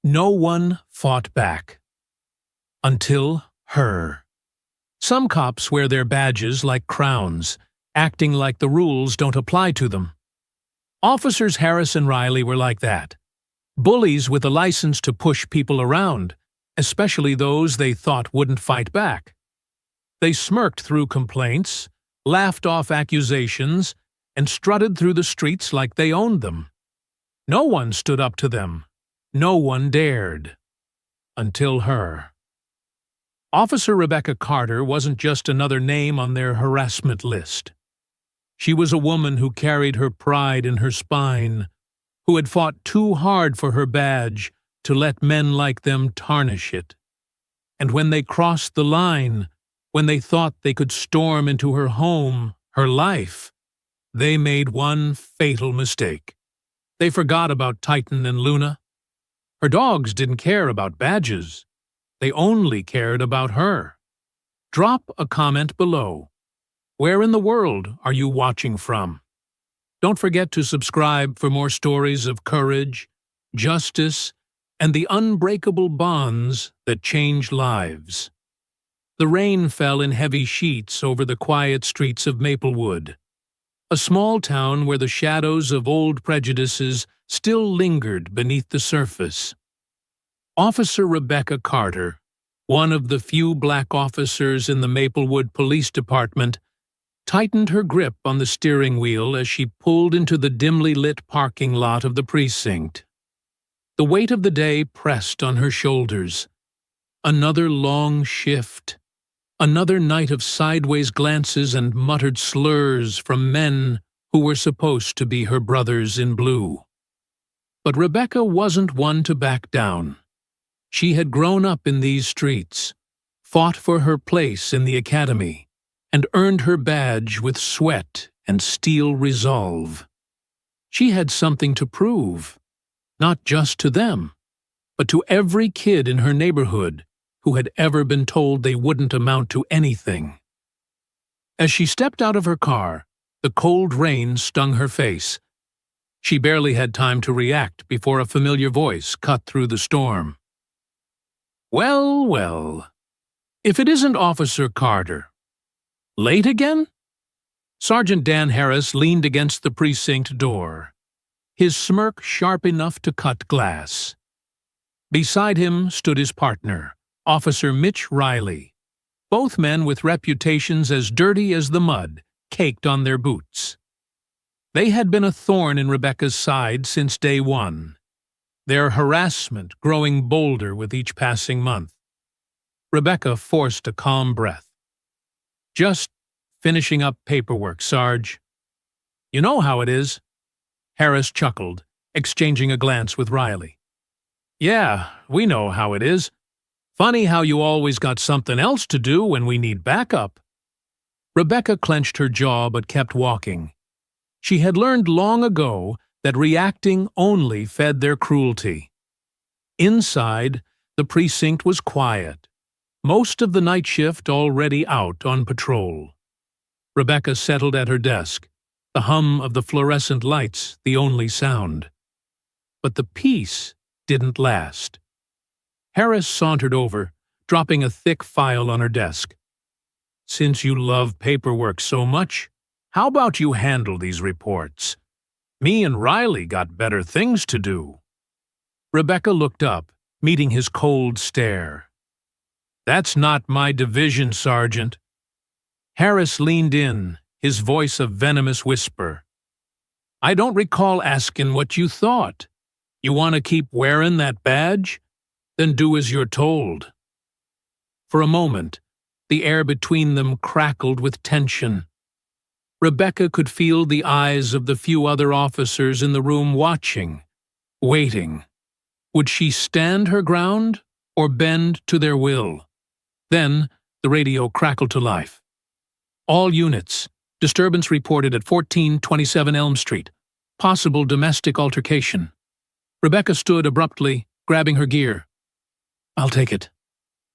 No one fought back. Until her. Some cops wear their badges like crowns, acting like the rules don't apply to them. Officers Harris and Riley were like that. Bullies with a license to push people around, especially those they thought wouldn't fight back. They smirked through complaints, laughed off accusations, and strutted through the streets like they owned them. No one stood up to them. No one dared. Until her. Officer Rebecca Carter wasn't just another name on their harassment list. She was a woman who carried her pride in her spine, who had fought too hard for her badge to let men like them tarnish it. And when they crossed the line, when they thought they could storm into her home, her life, they made one fatal mistake. They forgot about Titan and Luna. Her dogs didn't care about badges. They only cared about her. Drop a comment below. Where in the world are you watching from? Don't forget to subscribe for more stories of courage, justice, and the unbreakable bonds that change lives. The rain fell in heavy sheets over the quiet streets of Maplewood, a small town where the shadows of old prejudices still lingered beneath the surface. Officer Rebecca Carter, one of the few black officers in the Maplewood Police Department, tightened her grip on the steering wheel as she pulled into the dimly lit parking lot of the precinct. The weight of the day pressed on her shoulders. Another long shift. Another night of sideways glances and muttered slurs from men who were supposed to be her brothers in blue. But Rebecca wasn't one to back down. She had grown up in these streets, fought for her place in the academy, and earned her badge with sweat and steel resolve. She had something to prove, not just to them, but to every kid in her neighborhood who had ever been told they wouldn't amount to anything. As she stepped out of her car, the cold rain stung her face. She barely had time to react before a familiar voice cut through the storm. Well, well, if it isn't Officer Carter. Late again? Sergeant Dan Harris leaned against the precinct door, his smirk sharp enough to cut glass. Beside him stood his partner, Officer Mitch Riley, both men with reputations as dirty as the mud caked on their boots. They had been a thorn in Rebecca's side since day one, their harassment growing bolder with each passing month. Rebecca forced a calm breath. Just finishing up paperwork, Sarge. You know how it is. Harris chuckled, exchanging a glance with Riley. Yeah, we know how it is. Funny how you always got something else to do when we need backup. Rebecca clenched her jaw but kept walking. She had learned long ago that reacting only fed their cruelty. Inside, the precinct was quiet, most of the night shift already out on patrol. Rebecca settled at her desk, the hum of the fluorescent lights the only sound. But the peace didn't last. Harris sauntered over, dropping a thick file on her desk. Since you love paperwork so much, how about you handle these reports? Me and Riley got better things to do. Rebecca looked up, meeting his cold stare. That's not my division, Sergeant. Harris leaned in, his voice a venomous whisper. I don't recall asking what you thought. You want to keep wearing that badge? Then do as you're told. For a moment, the air between them crackled with tension. Rebecca could feel the eyes of the few other officers in the room watching, waiting. Would she stand her ground or bend to their will? Then the radio crackled to life. All units, disturbance reported at 1427 Elm Street. Possible domestic altercation. Rebecca stood abruptly, grabbing her gear. I'll take it.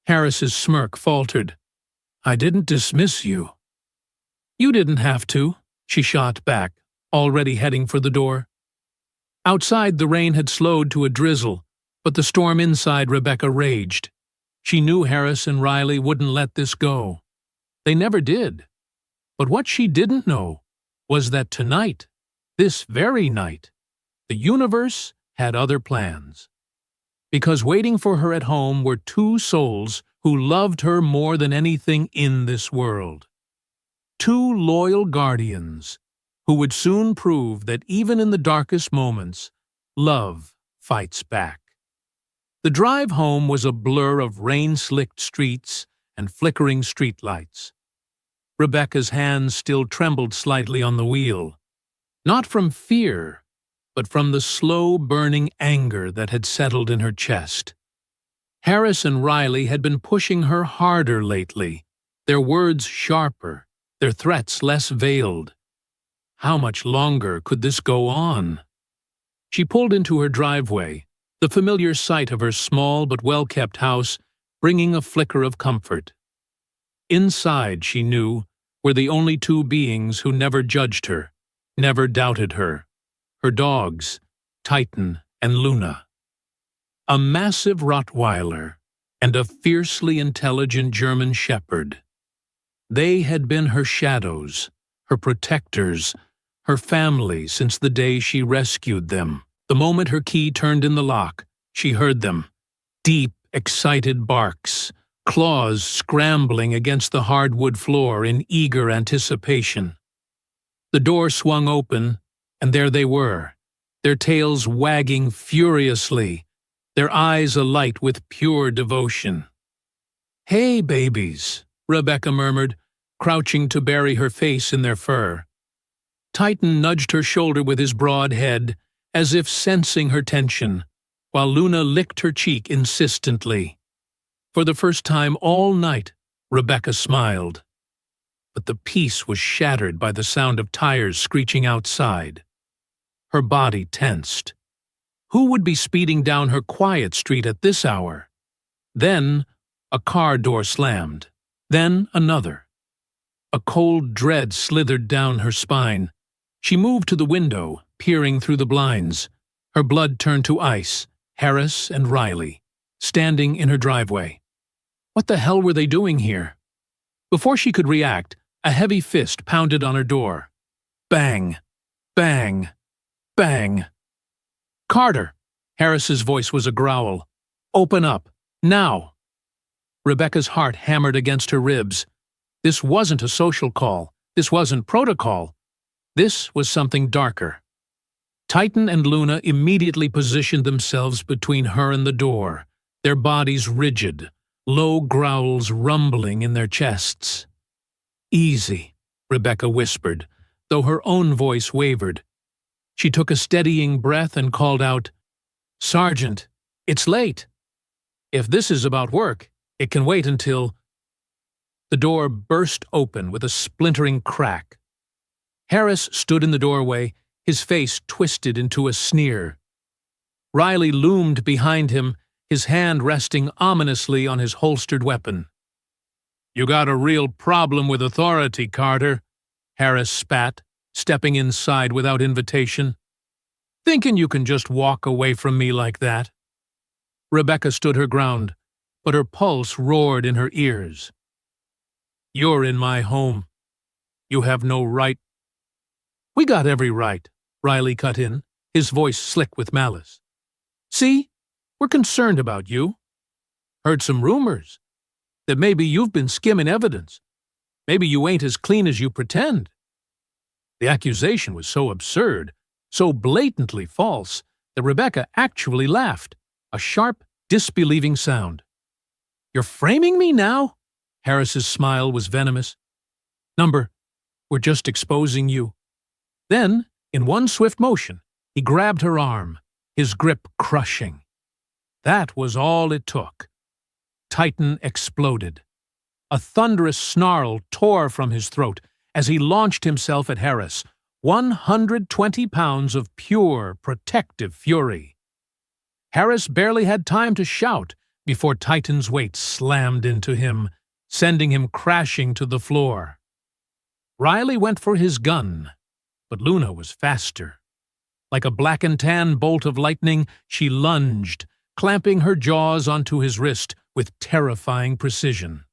Harris's smirk faltered. I didn't dismiss you. You didn't have to, she shot back, already heading for the door. Outside, the rain had slowed to a drizzle, But the storm inside Rebecca raged. She knew Harris and Riley wouldn't let this go. They never did. But what she didn't know was that tonight, this very night, the universe had other plans. Because waiting for her at home were two souls who loved her more than anything in this world. Two loyal guardians who would soon prove that even in the darkest moments, love fights back. The drive home was a blur of rain-slicked streets and flickering streetlights. Rebecca's hands still trembled slightly on the wheel, not from fear, but from the slow-burning anger that had settled in her chest. Harris and Riley had been pushing her harder lately, their words sharper, their threats less veiled. How much longer could this go on? She pulled into her driveway, the familiar sight of her small but well-kept house bringing a flicker of comfort. Inside, she knew, were the only two beings who never judged her, never doubted her. Her dogs, Titan and Luna. A massive Rottweiler and a fiercely intelligent German Shepherd. They had been her shadows, her protectors, her family since the day she rescued them. The moment her key turned in the lock, she heard them. Deep, excited barks, claws scrambling against the hardwood floor in eager anticipation. The door swung open, and there they were, their tails wagging furiously, their eyes alight with pure devotion. "Hey, babies," Rebecca murmured, crouching to bury her face in their fur. Titan nudged her shoulder with his broad head, as if sensing her tension, while Luna licked her cheek insistently. For the first time all night, Rebecca smiled. But the peace was shattered by the sound of tires screeching outside. Her body tensed. Who would be speeding down her quiet street at this hour? Then, a car door slammed. Then another. A cold dread slithered down her spine. She moved to the window, peering through the blinds. Her blood turned to ice. Harris and Riley, standing in her driveway. What the hell were they doing here? Before she could react, a heavy fist pounded on her door. Bang! Bang! Bang! "Carter!" Harris's voice was a growl. "Open up! Now!" Rebecca's heart hammered against her ribs. This wasn't a social call. This wasn't protocol. This was something darker. Titan and Luna immediately positioned themselves between her and the door, their bodies rigid, low growls rumbling in their chests. "Easy," Rebecca whispered, though her own voice wavered. She took a steadying breath and called out, "Sergeant, it's late. If this is about work, it can wait until—" The door burst open with a splintering crack. Harris stood in the doorway, his face twisted into a sneer. Riley loomed behind him, his hand resting ominously on his holstered weapon. "You got a real problem with authority, Carter," Harris spat, stepping inside without invitation. "Thinking you can just walk away from me like that?" Rebecca stood her ground, but her pulse roared in her ears. "You're in my home. You have no right—" "We got every right," Riley cut in, his voice slick with malice. "See, we're concerned about you. Heard some rumors that maybe you've been skimming evidence. Maybe you ain't as clean as you pretend." The accusation was so absurd, so blatantly false, that Rebecca actually laughed, a sharp, disbelieving sound. "You're framing me now?" Harris's smile was venomous. "Number, we're just exposing you." Then, in one swift motion, he grabbed her arm, his grip crushing. That was all it took. Titan exploded. A thunderous snarl tore from his throat as he launched himself at Harris, 120 pounds of pure, protective fury. Harris barely had time to shout before Titan's weight slammed into him, sending him crashing to the floor. Riley went for his gun, but Luna was faster. Like a black and tan bolt of lightning, she lunged, clamping her jaws onto his wrist with terrifying precision.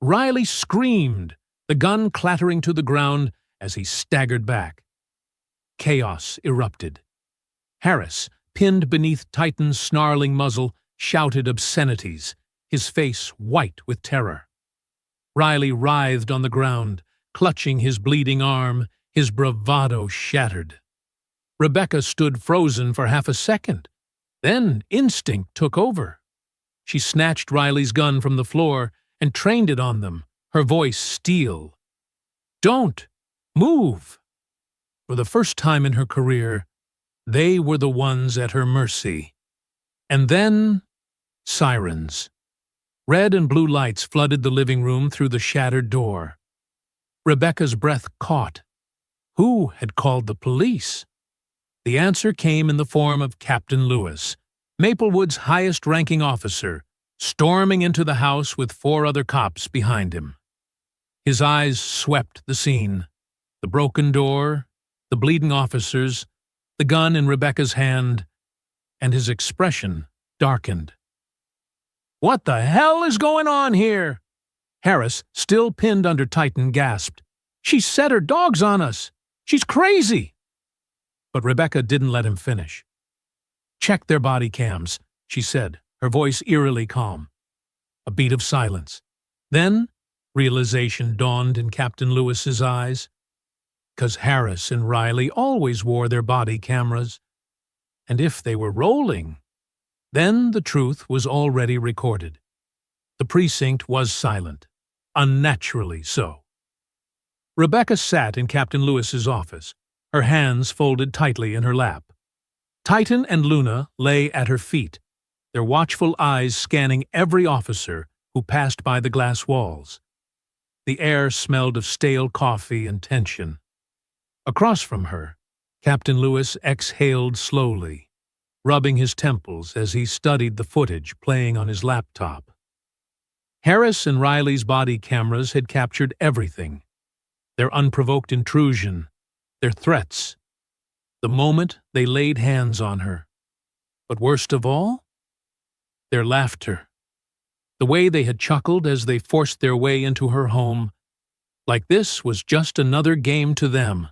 Riley screamed, the gun clattering to the ground as he staggered back. Chaos erupted. Harris, pinned beneath Titan's snarling muzzle, shouted obscenities, his face white with terror. Riley writhed on the ground, clutching his bleeding arm, his bravado shattered. Rebecca stood frozen for half a second. Then instinct took over. She snatched Riley's gun from the floor and trained it on them, her voice steel. "Don't move!" For the first time in her career, they were the ones at her mercy. And then, sirens. Red and blue lights flooded the living room through the shattered door. Rebecca's breath caught. Who had called the police? The answer came in the form of Captain Lewis, Maplewood's highest-ranking officer, storming into the house with 4 other cops behind him. His eyes swept the scene. The broken door, the bleeding officers, the gun in Rebecca's hand, and his expression darkened. "What the hell is going on here?" Harris, still pinned under Titan, gasped. "She set her dogs on us! She's crazy!" But Rebecca didn't let him finish. "Check their body cams," she said, her voice eerily calm. A beat of silence. Then, realization dawned in Captain Lewis's eyes. 'Cause Harris and Riley always wore their body cameras. And if they were rolling, then the truth was already recorded. The precinct was silent, unnaturally so. Rebecca sat in Captain Lewis's office, her hands folded tightly in her lap. Titan and Luna lay at her feet, their watchful eyes scanning every officer who passed by the glass walls. The air smelled of stale coffee and tension. Across from her, Captain Lewis exhaled slowly, rubbing his temples as he studied the footage playing on his laptop. Harris and Riley's body cameras had captured everything. Their unprovoked intrusion, their threats, the moment they laid hands on her. But worst of all, their laughter. The way they had chuckled as they forced their way into her home, like this was just another game to them.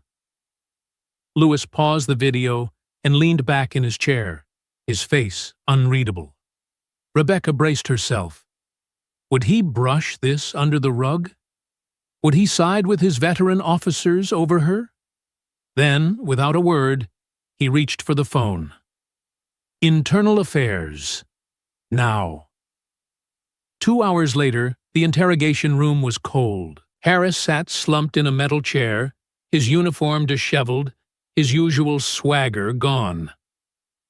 Lewis paused the video and leaned back in his chair, his face unreadable. Rebecca braced herself. Would he brush this under the rug? Would he side with his veteran officers over her? Then, without a word, he reached for the phone. Internal Affairs. Now. 2 hours later, the interrogation room was cold. Harris sat slumped in a metal chair, his uniform disheveled, his usual swagger gone.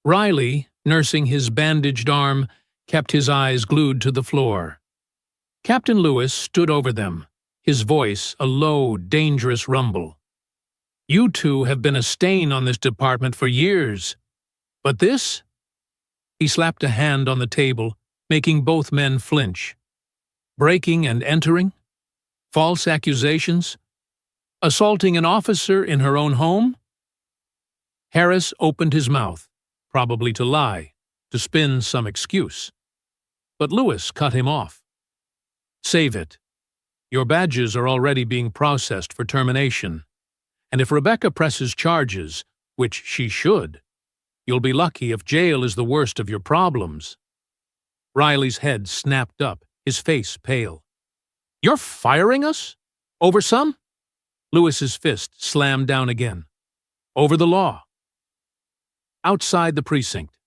Riley, nursing his bandaged arm, kept his eyes glued to the floor. Captain Lewis stood over them, his voice a low, dangerous rumble. "You two have been a stain on this department for years. But this?" He slapped a hand on the table, making both men flinch. "Breaking and entering? False accusations? Assaulting an officer in her own home?" Harris opened his mouth, probably to lie, to spin some excuse. But Lewis cut him off. "Save it. Your badges are already being processed for termination. And if Rebecca presses charges, which she should, you'll be lucky if jail is the worst of your problems." Riley's head snapped up, his face pale. "You're firing us? Over some?" Lewis's fist slammed down again. "Over the law." Outside the precinct.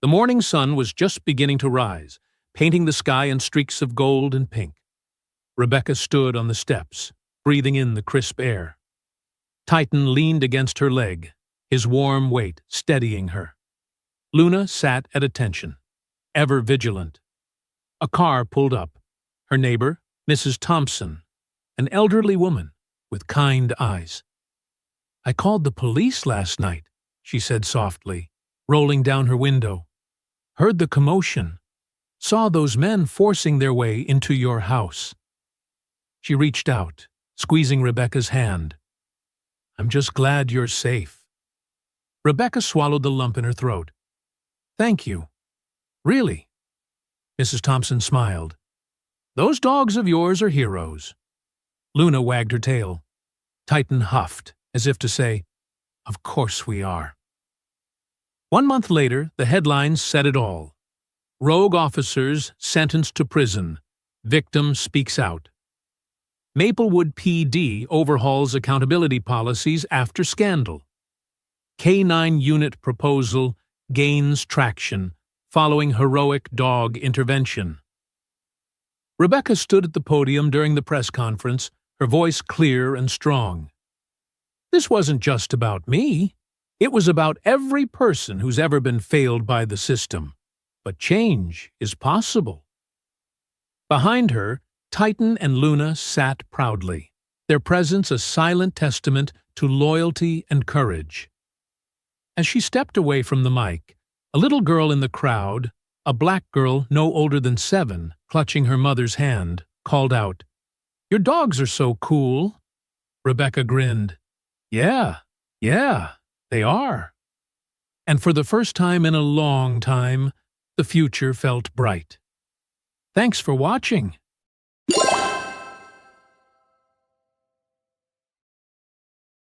The morning sun was just beginning to rise, painting the sky in streaks of gold and pink. Rebecca stood on the steps, breathing in the crisp air. Titan leaned against her leg, his warm weight steadying her. Luna sat at attention, ever vigilant. A car pulled up. Her neighbor, Mrs. Thompson, an elderly woman with kind eyes. "I called the police last night," she said softly, rolling down her window. "Heard the commotion. Saw those men forcing their way into your house." She reached out, squeezing Rebecca's hand. "I'm just glad you're safe." Rebecca swallowed the lump in her throat. Thank you. Really? Mrs. Thompson smiled. Those dogs of yours are heroes. Luna wagged her tail. Titan huffed, as if to say, Of course we are. 1 month later, the headlines said it all. Rogue officers sentenced to prison. Victim speaks out. Maplewood PD overhauls accountability policies after scandal. K-9 unit proposal gains traction following heroic dog intervention. Rebecca stood at the podium during the press conference, her voice clear and strong. This wasn't just about me. It was about every person who's ever been failed by the system. But change is possible. Behind her, Titan and Luna sat proudly, their presence a silent testament to loyalty and courage. As she stepped away from the mic, a little girl in the crowd, a black girl no older than 7, clutching her mother's hand, called out, Your dogs are so cool. Rebecca grinned. Yeah, they are. And for the first time in a long time, the future felt bright. Thanks for watching.